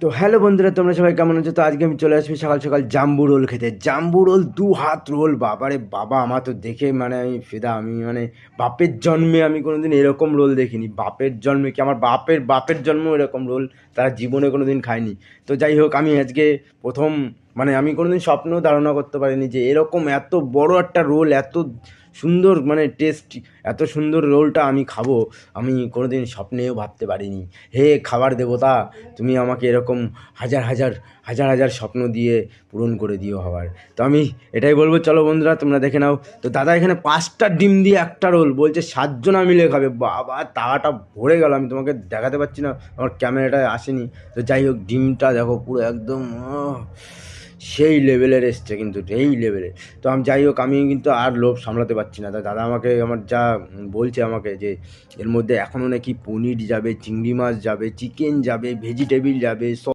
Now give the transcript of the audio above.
তো হ্যালো বন্ধুরা, তোমরা সবাই কেমন আছো? তো আজকে আমি চলে আসবি সকাল সকাল জাম্বু রোল খেতে। জাম্বু রোল 2 হাত রোল, বাবারে বাবা! আমার তো দেখে মানে আমি ফিদা। আমি মানে বাপের জন্মে আমি কোনোদিন এরকম রোল দেখিনি। বাপের জন্মে কি, আমার বাপের জন্মেও এরকম রোল তারা জীবনে কোনোদিন খায়নি। তো যাই হোক, আমি আজকে প্রথম, মানে আমি কোনোদিন স্বপ্নেও ধারণা করতে পারিনি যে এরকম এত বড় একটা রোল, এত সুন্দর মানে টেস্ট, এত সুন্দর রোলটা আমি খাবো। আমি কোনোদিন স্বপ্নেও ভাবতে পারিনি। হে খাবার দেবতা, তুমি আমাকে এরকম হাজার হাজার হাজার হাজার স্বপ্ন দিয়ে পূরণ করে দিও হবার। তো আমি এটাই বলবো, চলো বন্ধুরা তোমরা দেখে নাও। তো দাদা এখানে 5টা ডিম দিয়ে একটা রোল বলছে 7 জনা মিলে খাবে। বাবা, তাওয়াটা ভরে গেল, আমি তোমাকে দেখাতে পারছি না, আমার ক্যামেরাটায় আসেনি। তো যাই হোক, ডিমটা দেখো পুরো একদম সেই লেভেলের এসছে, কিন্তু এই লেভেলে। তো আমি যাই হোক, আমি কিন্তু আর লোভ সামলাতে পারছি না। তা দাদা আমাকে আমার যা বলছে আমাকে যে এর মধ্যে এখনও নাকি পনির যাবে, চিংড়ি মাছ যাবে, চিকেন যাবে, ভেজিটেবিল যাবে,